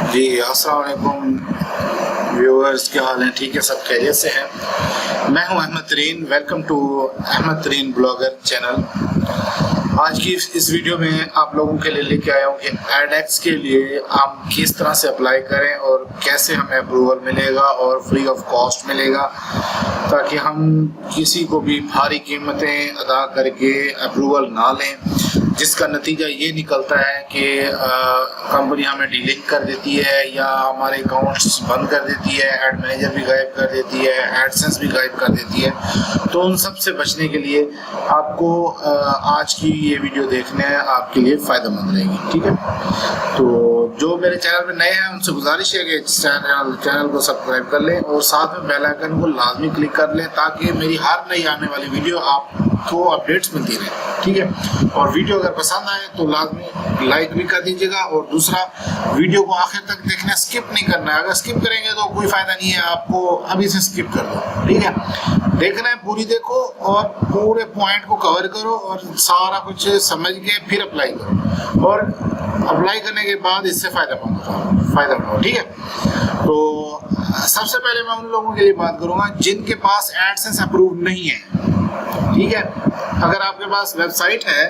जी अस्सलाम वालेकुम व्यूअर्स, क्या हाल है? ठीक है, सब खैरियत से हैं। मैं हूं अहमद तरीन। वेलकम टू अहमद तरीन ब्लॉगर चैनल। आज की इस वीडियो में आप लोगों के लिए लेके आया हूं कि एडएक्स के लिए हम किस तरह से अप्लाई करें और कैसे हमें अप्रूवल मिलेगा और फ्री ऑफ कॉस्ट मिलेगा, ताकि हम किसी को भी भारी कीमतें अदा करके अप्रूवल ना लें, जिसका नतीजा ये निकलता है कि कंपनी हमें डिलीट कर देती है या हमारे अकाउंट्स बंद कर देती है, ऐड मैनेजर भी गायब कर देती है, एडसेंस भी गायब कर देती है। तो उन सब से बचने के लिए आपको आज की ये वीडियो देखने आपके लिए फ़ायदेमंद रहेगी। ठीक है, तो जो मेरे चैनल पे नए हैं उनसे गुजारिश है कि चैनल को सब्सक्राइब कर लें और साथ में बेल आइकन को लाजमी क्लिक कर लें, ताकि मेरी हर नई आने वाली वीडियो आपको अपडेट्स मिलती रहे। ठीक है, और वीडियो अगर पसंद आए तो लाजमी लाइक भी कर दीजिएगा, और दूसरा वीडियो को आखिर तक देखना, स्किप नहीं करना है। अगर स्किप करेंगे तो कोई फायदा नहीं है, आपको अभी से स्किप कर दो। ठीक है, देखना है, पूरी देखो और पूरे पॉइंट को कवर करो और सारा कुछ समझ के फिर अप्लाई करो, और अप्लाई करने के बाद इससे फायदा उठाओ। ठीक है, तो सबसे पहले मैं उन लोगों के लिए बात करूंगा जिनके पास एडसेंस अप्रूव नहीं है। ठीक है, अगर आपके पास वेबसाइट है,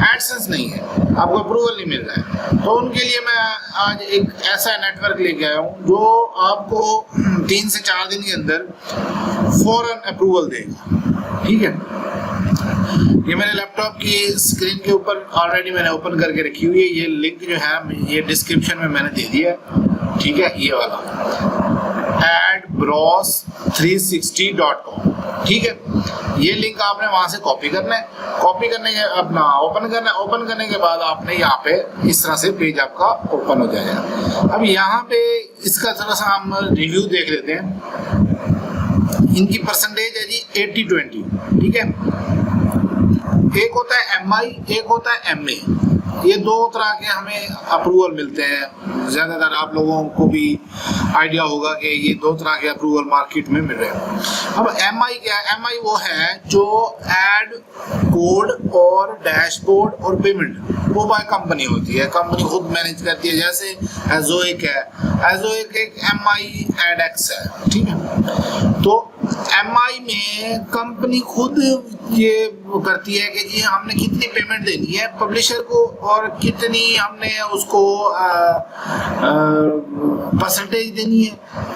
एडसेंस नहीं है, आपको अप्रूवल नहीं मिल रहा है, तो उनके लिए मैं आज एक ऐसा नेटवर्क लेके आया हूँ जो आपको 3 से 4 दिन के अंदर फौरन अप्रूवल देगा। ठीक है, ये मेरे लैपटॉप की स्क्रीन के ऊपर ऑलरेडी मैंने ओपन करके रखी हुई है। ये लिंक जो है ये डिस्क्रिप्शन में मैंने दे दिया है। ठीक है, ये वाला adbros360.com। ठीक है, ये लिंक आपने वहां से कॉपी करना है। कॉपी करने के अपना ओपन करने के बाद आपने यहाँ पे इस तरह से पेज आपका ओपन हो जाएगा। अब यहाँ पे इसका थोड़ा सा हम रिव्यू देख लेते हैं। इनकी परसेंटेज है जी 80-20। ठीक है, एक होता है MI, एक होता है MA। ये दो तरह के हमें अप्रूवल मिलते हैं। ज़्यादातर आप लोगों को भी आइडिया होगा कि ये दो तरह के अप्रूवल मार्केट में मिल रहे हैं। अब MI क्या है? MI वो है जो एड, कोड और डैशबोर्ड और पेमेंट वो बाय कंपनी होती है, कंपनी खुद मैनेज करती है। जैसे एजोइक है, एजोइक एक MI एडएक्स है। ठीक है, तो MI में कंपनी खुद ये करती है कि जी हमने कितनी पेमेंट देनी है पब्लिशर को और कितनी हमने उसको परसेंटेज देनी है,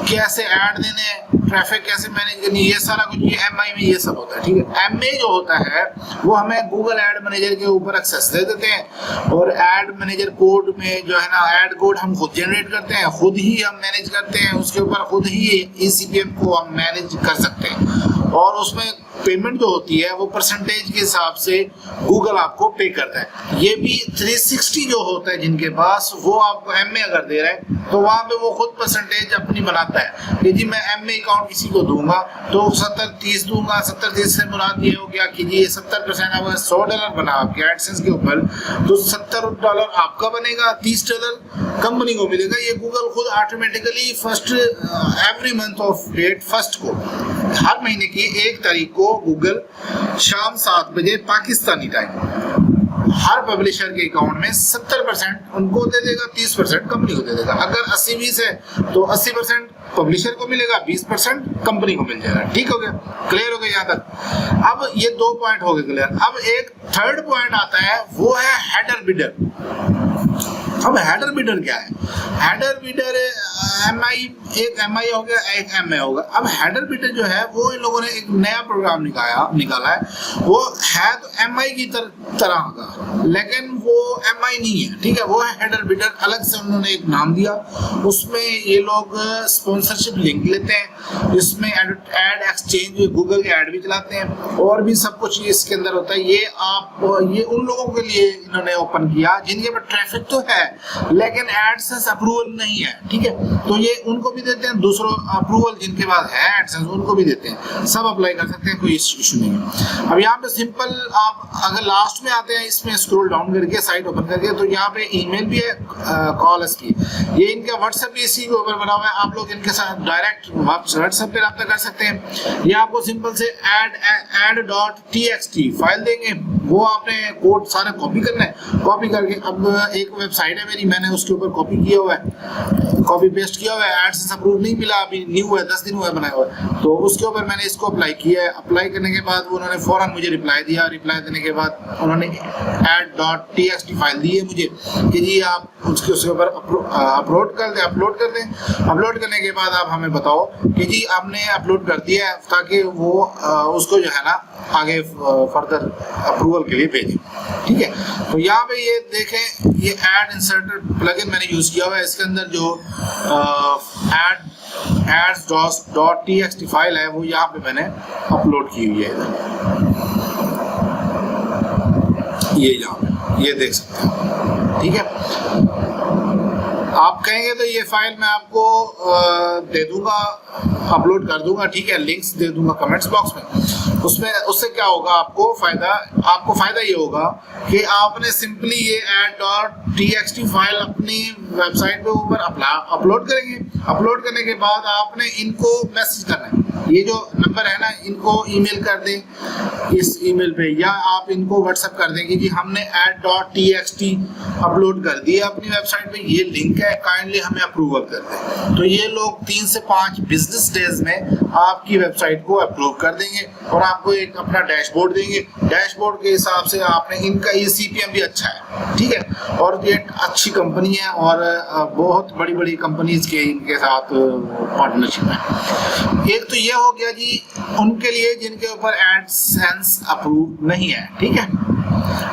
कैसे ऐड देने हैं, ट्रैफिक कैसे मैनेज करनी है, ये सारा कुछ ये MI में ये सब होता है। ठीक है, MA जो होता है वो हमें गूगल एड मैनेजर के ऊपर एक्सेस दे देते हैं, और एड मैनेजर कोड में जो है ना, एड कोड हम खुद जनरेट करते हैं, खुद ही हम मैनेज करते हैं, उसके ऊपर खुद ही ECPM को हम मैनेज कर सकते हैं, और उसमें पेमेंट जो होती है वो परसेंटेज के हिसाब से गूगल आपको पे करता है। ये भी 360 जो होता है जिनके पास, वो आपको MA अगर दे रहा है तो वहां पे वो खुद परसेंटेज अपनी बनाता है कि जी मैं MA अकाउंट किसी को दूंगा तो 70-30 दूंगा। 70-30 से मुराद ये हो गया कि जी 70% अगर $100 बना आपके एडसेंस के ऊपर, तो $70 आपका बनेगा, $30 कंपनी को मिलेगा। ये गूगल खुद automatically first every month of date first को, हर महीने की 1 तारीख को गूगल शाम 7 बजे पाकिस्तानी टाइम हर पब्लिशर के अकाउंट में 70% उनको दे देगा, 30% कंपनी को दे देगा। अगर 80-20 है तो 80% पब्लिशर को मिलेगा, 20% कंपनी को मिल जाएगा। ठीक हो गया, क्लियर हो गया यहाँ तक? अब ये 2 पॉइंट हो गए क्लियर। अब एक थर्ड पॉइंट आता है, वो है हेडर बिडर। अब हेडर बिडर क्या है? हेडर बिडर एक MI हो गया, एक MA होगा। अब हेडर बिडर जो है वो इन लोगों ने एक नया प्रोग्राम निकाला है। वो है तो MI की तरह का, लेकिन वो MI नहीं है। ठीक है, वो है हेडर बिडर, अलग से उन्होंने एक नाम दिया। उसमें ये लोग स्पॉन्सरशिप लिंक लेते हैं, इसमें एड एक्सचेंज, गूगल के ऐड भी चलाते हैं, और भी सब कुछ इसके अंदर होता है। ये उन लोगों के लिए इन्होंने ओपन किया जिनके पास ट्रैफिक तो है लेकिन एडसेंस अप्रूवल नहीं है। ठीक है, तो ये उनको भी देते हैं, दूसरों अप्रूवल जिनके पास है एडसेंस उनको भी देते हैं, सब अप्लाई कर सकते हैं, कोई इशू नहीं है। अब यहाँ पे सिंपल आप अगर लास्ट में आते हैं, इसमें स्क्रॉल डाउन करके साइट ओपन करके, तो यहाँ पे ईमेल भी है, कॉल की, ये इनका व्हाट्सएप भी इसी के ऊपर बना हुआ है। आप लोग इनके साथ डायरेक्ट व्हाट्सएप पे रब्ता कर सकते हैं। ये आपको सिंपल से add.txt फाइल देंगे, वो आपने कोड सारा कॉपी करना है। कॉपी करके अब एक वेबसाइट है मेरी, मैंने उसके ऊपर कॉपी किया हुआ है, कॉपी पेस्ट किया हुआ है। एडसेंस अप्रूव नहीं मिला, अभी न्यू है, 10 दिन हुआ है बनाया हुआ है, तो उसके ऊपर मैंने इसको अप्लाई किया है। अप्लाई करने के बाद उन्होंने फौरन मुझे रिप्लाई दिया। रिप्लाई देने के बाद उन्होंने add.txt फाइल दी है मुझे कि जी आप उसके ऊपर अपलोड कर दें। अपलोड करने के बाद आप हमें बताओ कि जी आपने अपलोड कर दिया है, ताकि वो उसको जो है ना आगे फर्दर अप्रूवल के लिए भेजें। ठीक है, तो यहाँ पे ये देखें, ये एड इंसर्टर प्लगइन मैंने यूज किया हुआ है। इसके अंदर जो ads.txt फाइल है वो यहाँ पे मैंने अपलोड की हुई है। ये यहाँ पे ये देख सकते हैं। ठीक है, आप कहेंगे तो ये फाइल मैं आपको दे दूंगा, अपलोड कर दूंगा। ठीक है, लिंक्स दे दूंगा कमेंट्स बॉक्स में। उससे क्या होगा, आपको फायदा ये होगा कि आपने सिंपली ये add.txt फाइल अपनी वेबसाइट पे ऊपर अपलोड करेंगे। अपलोड करने के बाद आपने इनको मैसेज करना है, ये जो नंबर है ना, इनको ईमेल कर दें इस ईमेल पे, या आप इनको व्हाट्सएप कर दें कि जी हमने add.txt अपलोड कर दिया अपनी वेबसाइट पे, ये लिंक है, काइंडली हमें अप्रूवल कर दें। तो ये लोग 3 से 5 बिजनेस डेज में आपकी वेबसाइट को अप्रूव कर देंगे और आपको एक अपना डैशबोर्ड देंगे। डैशबोर्ड के हिसाब से आपने इनका ये CPM भी अच्छा है। ठीक है, और ये अच्छी कंपनी है और बहुत बड़ी बड़ी कंपनीज के इनके साथ पार्टनरशिप है। एक तो ये हो गया जी उनके लिए जिनके ऊपर एडसेंस अप्रूव नहीं है। ठीक है,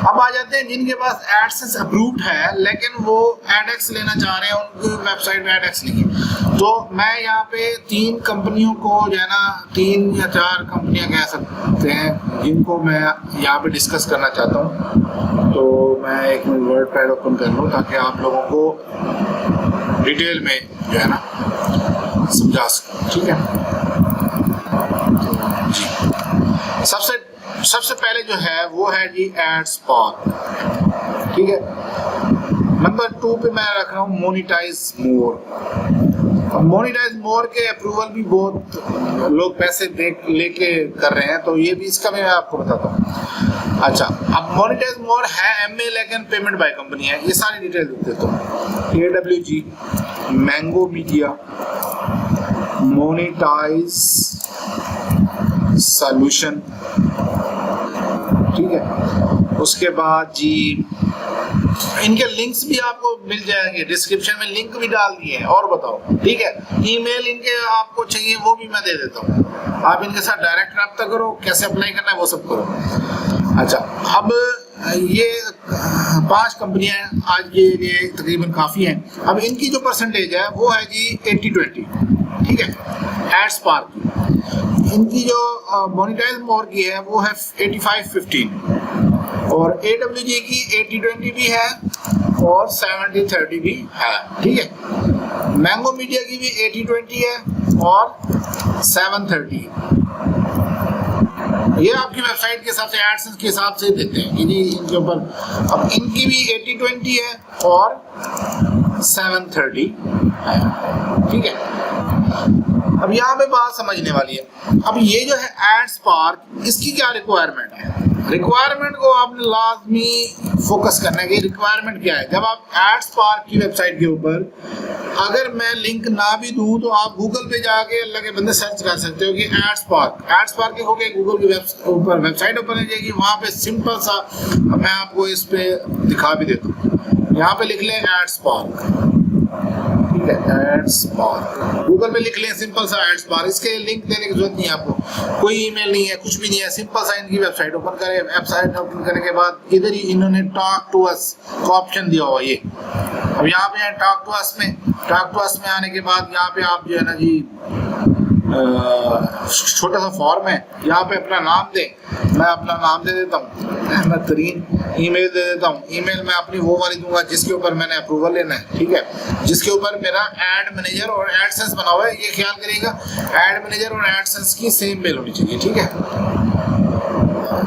अब आ जाते हैं जिनके पास एडसेंस अप्रूव्ड है लेकिन वो एडएक्स लेना चाह रहे हैं, उनकी वेबसाइट में एडएक्स नहीं है। तो मैं यहाँ पे 3 कंपनियों को जो है ना, 3 या 4 कंपनियां कह सकते हैं जिनको मैं यहाँ पे डिस्कस करना चाहता हूँ। तो मैं एक वर्ड पैड ओपन कर लूँ ताकि आप लोगों को डिटेल में जो है ना समझा सकूँ। ठीक है जी, सबसे पहले जो है वो है जी एडस्पार्क। ठीक है, नंबर 2 पे मैं रख रहा हूँ मोनेटाइज मोर। मोनेटाइज मोर के अप्रूवल भी बहुत लोग पैसे लेके कर रहे हैं, तो ये भी इसका मैं आपको बताता हूँ। अच्छा, अब मोनेटाइज मोर है MA लेकिन पेमेंट बाय कंपनी है। ये सारी डिटेल देते तो AWG, mango media, monetise solution. ठीक है, उसके बाद जी इनके लिंक्स भी आपको मिल जाएंगे, डिस्क्रिप्शन में लिंक भी डाल दिए हैं। और बताओ, ठीक है, ईमेल इनके आपको चाहिए वो भी मैं दे देता हूँ, आप इनके साथ डायरेक्ट रब्ता करो, कैसे अप्लाई करना है वो सब करो। अच्छा, अब ये 5 कंपनियां हैं आज के लिए तकरीबन काफ़ी हैं। अब इनकी जो परसेंटेज है वो है जी 80-20। ठीक है, एडस्पार्क की इनकी जो मोनेटाइज मोर की है वो है 85-15 और AWG की 80-20 भी है और 70-30 भी है। ठीक है, मैंगो मीडिया की भी 80-20 है और 7-30। ये आपकी वेबसाइट के हिसाब से, एडसेंस के हिसाब से देते हैं कि जी इनके ऊपर। अब इनकी भी 80-20 है और 7-30 है। ठीक है, अब यहाँ पे बात समझने वाली है। अब ये जो है एडस्पार्क, इसकी क्या रिक्वायरमेंट है? रिक्वायरमेंट को आपने लाजमी फोकस करना है कि रिक्वायरमेंट क्या है। जब आप एडस्पार्क की वेबसाइट के ऊपर अगर मैं लिंक ना भी दूं तो आप गूगल पे जाके अल्लाह के बंदे सर्च कर सकते हो कि एडस्पार्क हो गया, गूगल की ऊपर वेबसाइट ओपन हो जाएगी। वहाँ पे सिंपल सा मैं आपको इस पे दिखा भी देता हूँ, यहाँ पे लिख लें एडस्पार्क। ठीक है, एडस्पार्क गूगल पे लिख लें, सिंपल सा एडस्पार्क। इसके लिंक देने की जरूरत नहीं है आपको, कोई ईमेल नहीं है, कुछ भी नहीं है। सिंपल सा इनकी वेबसाइट ओपन करें। वेबसाइट ओपन करने के बाद इधर ही इन्होंने टॉक टू अस का ऑप्शन दिया हुआ ये। अब यहाँ पे टॉक टू अस में आने के बाद यहाँ पे आप जो है ना जी छोटा सा फॉर्म है, यहाँ पे अपना नाम दें। मैं अपना नाम दे देता हूँ अहमद तरीन। ईमेल दे देता हूँ, ईमेल मैं अपनी वो वाली दूंगा जिसके ऊपर मैंने अप्रूवल लेना है। ठीक है, जिसके ऊपर मेरा एड मैनेजर और एडसेंस बना हुआ है। ये ख्याल करिएगा एड मैनेजर और एडसेंस की सेम मेल होनी चाहिए। ठीक है,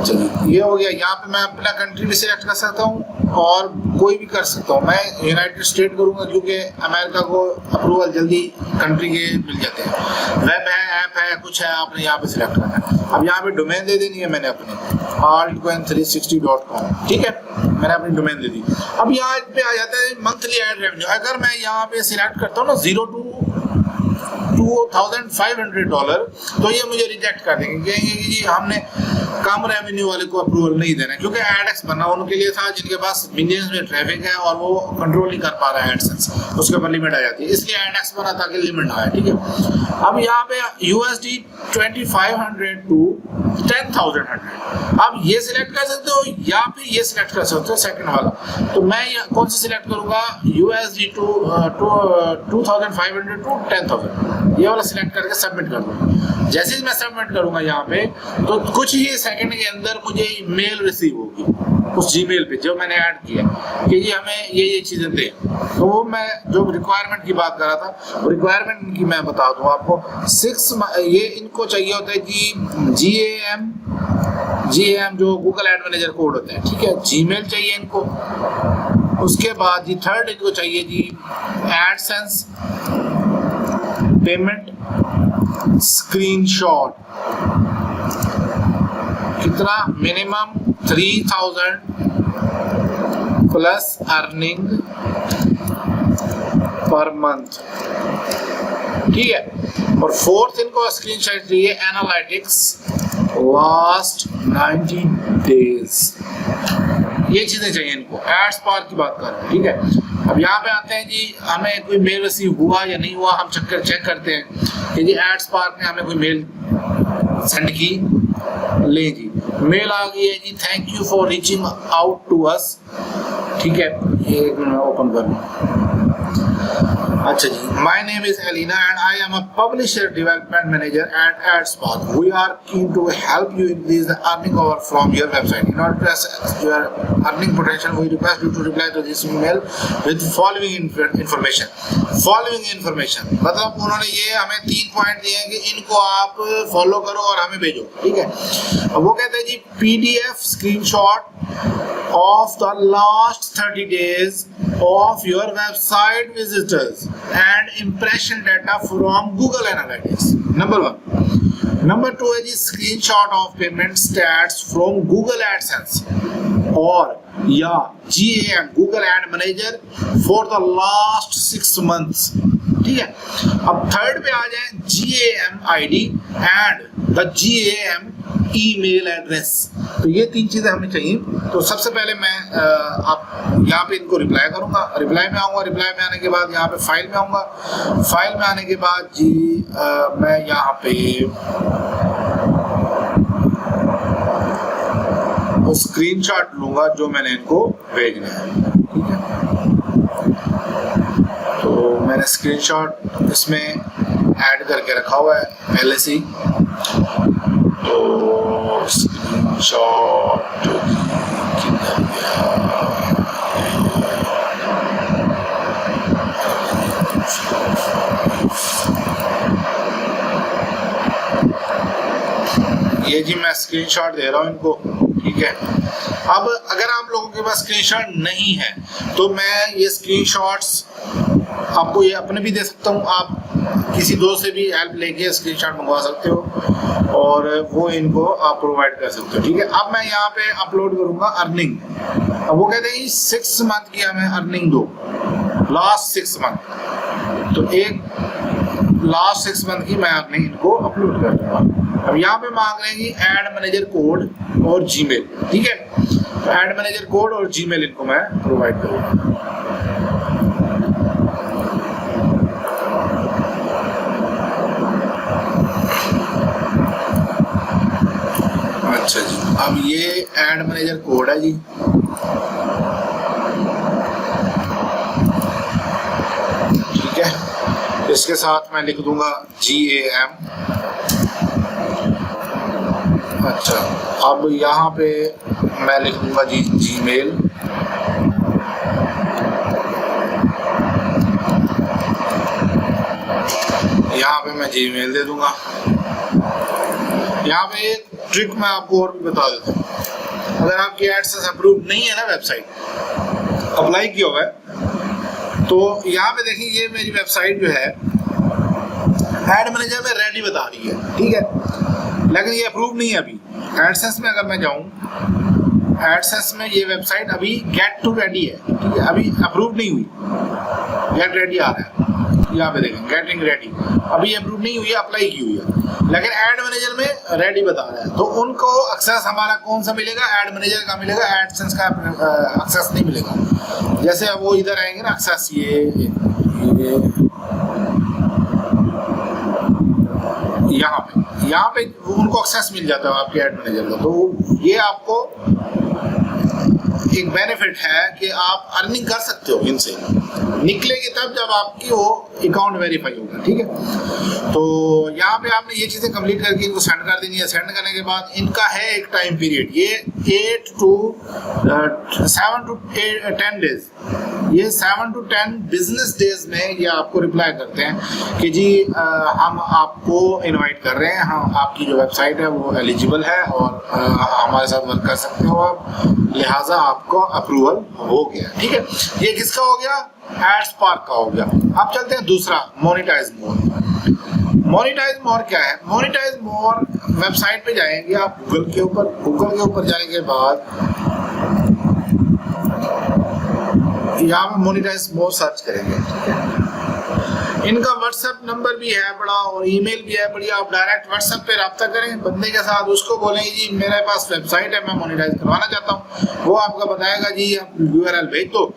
चलिए ये हो गया। यहाँ पे मैं अपना कंट्री भी सिलेक्ट कर सकता हूँ और कोई भी कर सकता हूँ। मैं यूनाइटेड स्टेट करूँगा क्योंकि अमेरिका को अप्रूवल जल्दी कंट्री के मिल जाते हैं। वेब है, ऐप है, कुछ है, आपने यहाँ पे सिलेक्ट करना है। अब यहाँ पे डोमेन दे देनी है मैंने अपनी altcoin360.com, ठीक है, मैंने अपनी डोमेन दे दी। अब यहाँ पे आ जाता है मंथली एड रेवेन्यू। अगर मैं यहाँ पे सिलेक्ट करता हूँ ना $0 to $2,500, तो ये मुझे रिजेक्ट कर देंगे, कहेंगे कि जी हमने कम रेवेन्यू वाले को अप्रूवल नहीं देना, क्योंकि एडएक्स बनना उनके लिए था जिनके पास मिलियंस में ट्रैफिक है और वो कंट्रोल नहीं कर पा रहा है एडसेंस, उसके ऊपर लिमिट आ जाती है, इसलिए एडएक्स बना ताकि लिमिट ना आए, ठीक है। अब यहाँ पे USD 2500 to 10,100, आप ये सिलेक्ट कर सकते हो या फिर ये सिलेक्ट कर सकते हो सेकंड वाला। तो मैं कौन सा सिलेक्ट करूंगा, USD to 2,500 to 10,000, ये वाला सिलेक्ट करके सबमिट कर दूंगा। जैसे ही मैं सबमिट करूंगा यहाँ पे, तो कुछ ही सेकंड के अंदर मुझे मेल रिसीव होगी उस जीमेल पे जो मैंने ऐड किया कि जी हमें ये चीजें दें। तो वो मैं जो रिक्वायरमेंट की बात कर रहा था, वो रिक्वायरमेंट इनकी मैं बता दूं आपको। 6 ये इनको चाहिए होता है जी GAM जो गूगल एड मैनेजर कोड होता है, ठीक है, जीमेल चाहिए इनको। उसके बाद जी थर्ड इनको चाहिए जी एडसेंस पेमेंट स्क्रीनशॉट, कितना, minimum 3,000 plus earning per month, ठीक है। और फोर्थ इनको स्क्रीनशॉट चाहिए एनालिटिक्स लास्ट 90 डेज, ये चीजें चाहिए इनको। एड्स पार की बात कर रहे हैं, ठीक है। अब यहाँ पे आते हैं जी, हमें कोई मेल रिसीव हुआ या नहीं हुआ, हम चेक करते हैं कि जी एड्स पार्क ने हमें कोई मेल सेंड की, ले जी मेल आ गई है जी, thank you for reaching out to us, ठीक है। ये एक मिनट ओपन कर लूं। अच्छा जी, my name is Elina and I am a publisher development manager at AdSpark. We are keen to help you increase the earning over from your website. In order to assess your earning potential, we request you to reply to this email with following information. Following information मतलब उन्होंने ये हमें 3 point दिए हैं कि इनको आप follow करो और हमें भेजो, ठीक है। अब वो कहते हैं जी PDF screenshot of the last 30 days of your website visitors and impression data from Google Analytics, number 1. Number 2 है जी screenshot of payment stats from Google AdSense और या GAM Google Ad Manager for the last 6 months, ठीक है। अब third पे आ जाए GAM ID and the GAM email address. तो ये 3 चीजें हमें चाहिए। तो सबसे पहले मैं आप यहाँ पे इनको रिप्लाई करूंगा, रिप्लाई में आऊंगा, रिप्लाई में आने के बाद यहाँ पे फाइल में आऊंगा, फाइल में आने के बाद जी मैं यहाँ पे स्क्रीनशॉट लूंगा जो मैंने इनको भेजना है, ठीक है। तो मैंने स्क्रीनशॉट इसमें ऐड करके रखा हुआ है पहले से ही। तो स्क्रीनशॉट किधर गया, ये जी मैं स्क्रीनशॉट दे रहा हूँ इनको, ठीक है। अब अगर आप लोगों के पास स्क्रीनशॉट नहीं है तो मैं ये स्क्रीनशॉट्स आपको ये अपने भी दे सकता हूँ, आप किसी दोस्त से भी हेल्प लेके स्क्रीनशॉट मंगवा सकते हो और वो इनको आप प्रोवाइड कर सकते हो, ठीक है। अब मैं यहाँ पे अपलोड करूंगा अर्निंग। अब वो कहते हैं 6 मंथ की हमें अर्निंग दो, लास्ट 6 मंथ, तो एक लास्ट 6 मंथ की मैं अर्निंग इनको अपलोड कर दूंगा। अब यहाँ पे मांग रहे हैं कि एड मैनेजर कोड और जीमेल, ठीक है। तो एड मैनेजर कोड और जीमेल इनको मैं प्रोवाइड करूंगा। अच्छा जी, अब ये एड मैनेजर कोड है जी, ठीक है। इसके साथ मैं लिख दूंगा GAM। अच्छा, अब यहाँ पे मैं लिख दूंगा जी जीमेल, यहाँ पे मैं जीमेल दे दूंगा। यहाँ पे एक ट्रिक मैं आपको और भी बता देता हूँ। अगर आपकी एडसेंस अप्रूव नहीं है ना, वेबसाइट अप्लाई किया हुआ है, तो यहाँ पे देखिए ये मेरी वेबसाइट जो है एड मैनेजर में रेडी बता रही है, ठीक है, लेकिन ये अप्रूव नहीं है अभी। एडसेंस में अगर मैं जाऊँ, एडसेंस में ये वेबसाइट अभी गेट टू रेडी है, ठीक है, अभी अप्रूव नहीं हुई। गेट रेडी आ रहा है, यहाँ पे देखें गेटिंग रेडी, अभी अप्रूव नहीं हुई है, अप्लाई की हुई है, लेकिन एड मैनेजर में रेडी बता रहा है। तो उनको एक्सेस हमारा कौन सा मिलेगा? एड मैनेजर का मिलेगा, एडसेंस का एक्सेस नहीं मिलेगा। जैसे वो इधर आएंगे ना एक्सेस, ये यहाँ पे उनको एक्सेस मिल जाता है आपके एड मैनेजर का। तो ये आपको एक बेनिफिट है कि आप अर्निंग कर सकते हो इनसे, निकलेगी तब जब आपकी वो अकाउंट वेरीफाई होगा, ठीक है। तो यहाँ पे आपने ये चीज़ें कंप्लीट करके इनको सेंड कर देनी है। सेंड करने के बाद इनका है एक टाइम पीरियड, ये 7 to 10 डेज, ये 7 to 10 बिजनेस डेज में ये आपको रिप्लाई करते हैं कि जी हम आपको इनवाइट कर रहे हैं, हम आपकी जो वेबसाइट है वो एलिजिबल है और हमारे साथ वर्क कर सकते हो आप, लिहाजा आपको अप्रूवल हो गया, ठीक है। ये किसका हो गया? एडस्पार्क का हो गया। अब चलते हैं दूसरा, मोनेटाइज मोर। मोनेटाइज मोर क्या है? मोनेटाइज मोर वेबसाइट पे जाएंगे आप गूगल के ऊपर जाने के बाद यहाँ पे मोनेटाइज मोर सर्च करेंगे। इनका व्हाट्सएप नंबर भी है बड़ा और ईमेल भी है बढ़िया। आप डायरेक्ट व्हाट्सएप पे रब्ता करें बंदे के साथ, उसको बोलेंगे जी मेरे पास वेबसाइट है, मैं मोनेटाइज करवाना चाहता हूँ। वो आपका बताएगा जी आप URL भेज दो,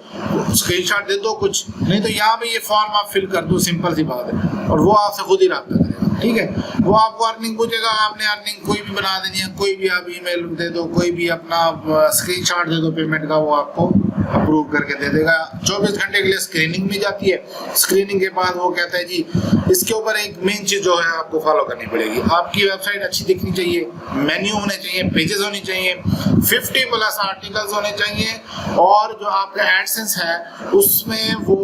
स्क्रीनशॉट दे दो कुछ, नहीं तो यहाँ पे ये फॉर्म आप फिल कर दो, सिंपल सी बात है, और वो आपसे खुद ही रब्ता करेगा, ठीक है। वो आपको अर्निंग पूछेगा, आपने अर्निंग कोई भी बना देनी है, कोई भी आप ईमेल दे दो, कोई भी अपना स्क्रीनशॉट दे दो पेमेंट का, वो आपको अप्रूव करके दे देगा। 24 घंटे के लिए स्क्रीनिंग भी जाती है। स्क्रीनिंग के बाद वो कहता है जी इसके ऊपर एक मेन चीज जो है आपको फॉलो करनी पड़ेगी, आपकी वेबसाइट अच्छी दिखनी चाहिए, मेन्यू होने चाहिए, पेजेस होनी चाहिए, 50+ आर्टिकल्स होने चाहिए, और जो आपका एडसेंस है उसमें वो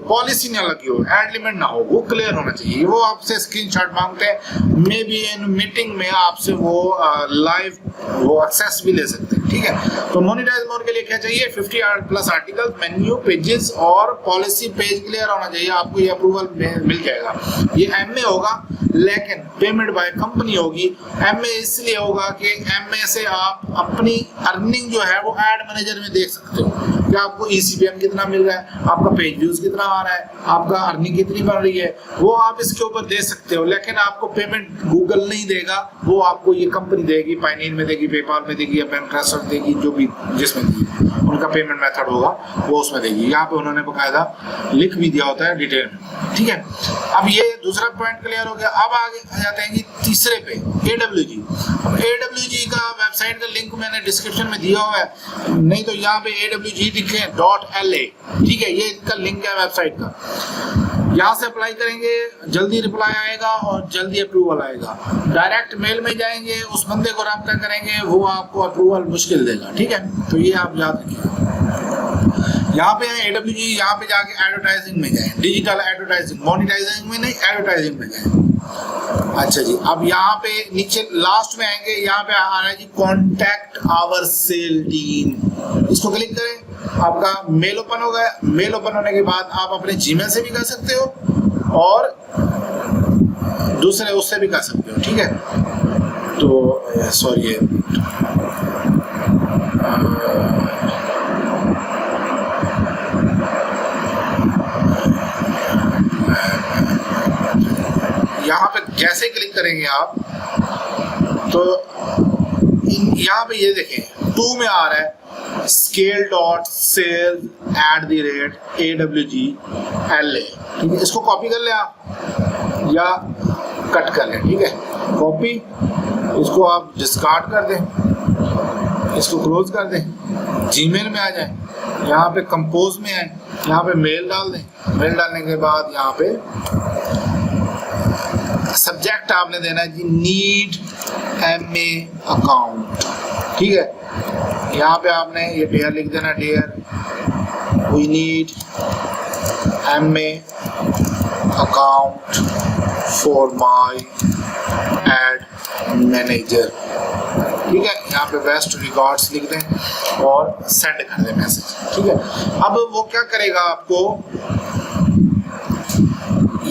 पॉलिसी ना लगी हो, एड लिमिट ना हो, वो क्लियर होना चाहिए। वो आपसे स्क्रीनशॉट मांगते हैं, मे बी इन मीटिंग में आपसे वो लाइव वो एक्सेस भी ले सकते हैं, ठीक है। तो मोनेटाइज मोर के लिए क्या चाहिए? 50+ आर्टिकल, मेन्यू, पेजेस और पॉलिसी पेज क्लियर होना चाहिए, आपको ये अप्रूवल मिल जाएगा। ये MA होगा, लेकिन पेमेंट बाय कंपनी होगी। MA इसलिए होगा कि MA से आप अपनी अर्निंग जो है वो एड मैनेजर में देख सकते हो कि आपको ECPM कितना मिल रहा है, आपका पेज व्यूज कितना आ रहा है, आपका अर्निंग कितनी बन रही है, वो आप इसके ऊपर दे सकते हो। लेकिन आपको पेमेंट गूगल नहीं देगा, वो आपको ये कंपनी देगी, पाइनियर में देगी, पेपाल में देगी या पेनट्रस्ट देगी, जो भी जिसमें देगी उनका पेमेंट मेथड होगा वो उसमें देगी। यहाँ पे उन्होंने बकायदा लिख भी दिया होता है डिटेल में, ठीक है। अब ये दूसरा पॉइंट क्लियर हो गया। अब आगे आ जाते हैं कि तीसरे पे, AWG। अब AWG का वेबसाइट का लिंक मैंने डिस्क्रिप्शन में दिया हुआ है, नहीं तो यहाँ पे AWG लिखे .LA, ठीक है, ये इनका लिंक है वेबसाइट का। यहाँ से अप्लाई करेंगे, जल्दी रिप्लाई आएगा और जल्दी अप्रूवल आएगा। डायरेक्ट मेल में जाएंगे, उस बंदे को रब्ता करेंगे, वो आपको अप्रूवल मुश्किल देगा, ठीक है। तो ये आप याद रखिए। यहाँ पे AWG, यहाँ पे जाके एडवर्टाइजिंग में जाए, डिजिटल एडवर्टाइजिंग, मोनेटाइजिंग में नहीं, एडवर्टाइजिंग में जाए। अच्छा जी, अब यहाँ पे नीचे लास्ट में आएंगे, यहाँ पे आ रहा है जी कॉन्टैक्ट आवर सेल टीम। इसको क्लिक करें, आपका मेल ओपन हो गया। मेल ओपन होने के बाद आप अपने जीमेल से भी कर सकते हो और दूसरे उससे भी कर सकते हो, ठीक है। तो सॉरी, यहाँ पे जैसे क्लिक करेंगे आप तो यहाँ पे ये देखें 2 में आ रहा है scale.sales@AWG.LA, ठीक है। इसको कॉपी कर लें आप या कट कर लें, ठीक है। कॉपी, इसको आप डिस्कार्ड कर दें, इसको क्लोज कर दें, जीमेल में आ जाए, यहाँ पे कंपोज में आए, यहाँ पे मेल डाल दें। मेल डालने के बाद यहाँ पे सब्जेक्ट आपने देना है जी नीड MA अकाउंट, ठीक है। यहाँ पे आपने ये डियर लिख देना, dear we need MA account for my ad manager, ठीक है। यहाँ पे बेस्ट रिकॉर्ड्स लिख दें और सेंड कर दें मैसेज, ठीक है। अब वो क्या करेगा, आपको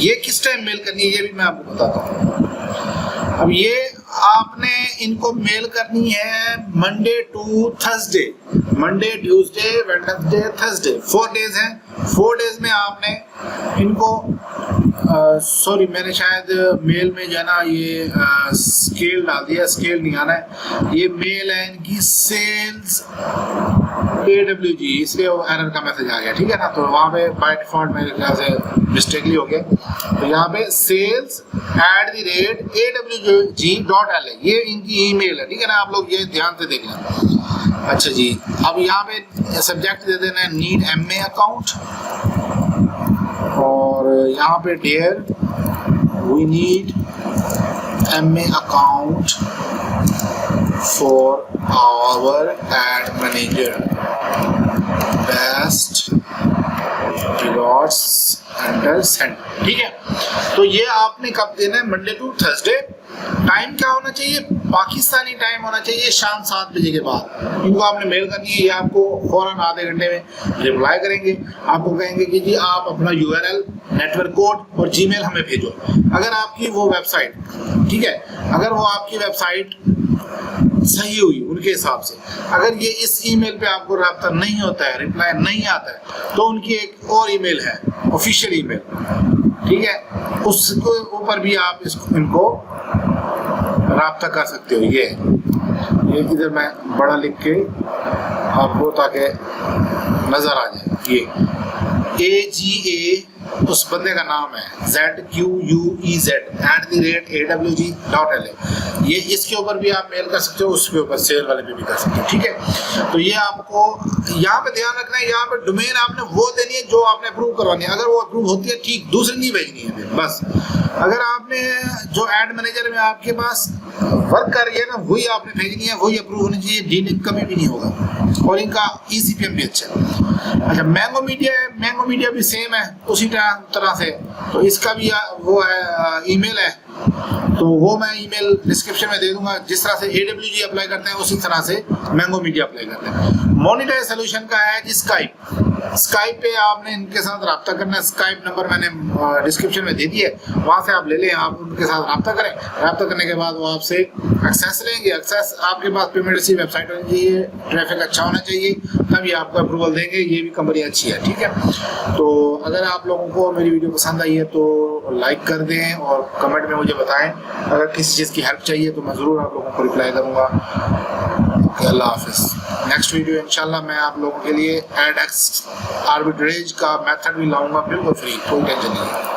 ये किस टाइम मेल करनी है ये भी मैं आपको बताता हूँ। अब ये आपने इनको मेल करनी है Monday to Thursday, Monday Tuesday Wednesday Thursday, 4 days हैं। 4 डेज में आपने इनको सॉरी मैंने शायद मेल में जो है ना ये स्केल डाल दिया, स्केल नहीं आना है। ये मेल है इनकी सेल्स AWG, इसलिए वो एरर का मैसेज आ गया, ठीक है ना। तो वहाँ पे बाय डिफॉल्ट मेरे ख्याल से मिस्टेकली हो गया। तो यहाँ पे sales@awg.la ये इनकी ईमेल है, ठीक है ना। आप लोग ये ध्यान से देख लें। अच्छा जी, अब यहाँ पे सब्जेक्ट दे देना है नीड MA अकाउंट, और यहाँ पे dear we need MA account for our ad manager, best rewards enter send, ठीक है। तो ये आपने कब देना है, मंडे टू थर्सडे। टाइम क्या होना चाहिए, पाकिस्तानी टाइम होना चाहिए शाम 7 बजे के बाद। इनको आपने मेल करनी है, ये आपको फौरन आधे घंटे में रिप्लाई करेंगे। आपको कहेंगे कि जी आप अपना URL, नेटवर्क कोड और जीमेल हमें भेजो। अगर आपकी वो वेबसाइट, ठीक है, अगर वो आपकी वेबसाइट सही हुई उनके हिसाब से, अगर ये इस ईमेल पे आपको रब्ता नहीं होता है, रिप्लाई नहीं आता है, तो उनकी एक और ईमेल है, ऑफिशियल ईमेल, ठीक है, उसके ऊपर भी आप इनको रब्ता कर सकते हो। ये इधर मैं बड़ा लिख के आपको ताकि नजर आ जाए, ये AGA उस बंदे का नाम है, ZQUEZ@awg.la। ये इसके ऊपर भी आप मेल कर सकते हो, उसके ऊपर सेल वाले पे भी कर सकते हो, ठीक है। तो ये आपको यहाँ पे ध्यान रखना है, यहाँ पे डोमेन आपने वो देनी है जो आपने अप्रूव करवानी है। अगर वो अप्रूव होती है ठीक, दूसरी नहीं भेजनी है फिर बस। अगर आपने जो एड मैनेजर में आपके पास वर्क कर रही है ना, वही आपने भेजनी है, वही अप्रूव होनी चाहिए, डीलिंग कभी भी नहीं होगा, और इनका ECPM भी अच्छा है। अच्छा, मैंगो मीडिया है, मैंगो मीडिया भी सेम है उसी तरह से, तो इसका भी वो है ईमेल है, तो वो मैं ईमेल डिस्क्रिप्शन में दे दूंगा। जिस तरह से AWG अप्लाई करते हैं उसी तरह से मैंगो मीडिया अप्लाई करते हैं। मोनेटाइज सोल्यूशन का है जी स्काइप, स्काइप पे आपने इनके साथ रब्ता करना है। स्काइप नंबर मैंने डिस्क्रिप्शन में दे दिया है, वहाँ से आप ले लें, आप उनके साथ रब्ता करें। रब्ता करने के बाद वो आपसे एक्सेस लेंगे, एक्सेस आपके पास पेमेंट रिसीव वेबसाइट होनी चाहिए, ट्रैफिक अच्छा होना चाहिए, तभी आपको अप्रूवल देंगे। ये भी कंपनी अच्छी है, ठीक है। तो अगर आप लोगों को मेरी वीडियो पसंद आई है तो लाइक कर दें और कमेंट में मुझे बताएं। अगर किसी चीज़ की हेल्प चाहिए तो मैं ज़रूर आप लोगों को रिप्लाई करूँगा। अल्लाह हाफिज़। नेक्स्ट वीडियो इंशाल्लाह मैं आप लोगों के लिए एडएक्स आर्बिट्रेज का मेथड भी लाऊंगा, बिल्कुल फ्री, कोई टेंशन नहीं है।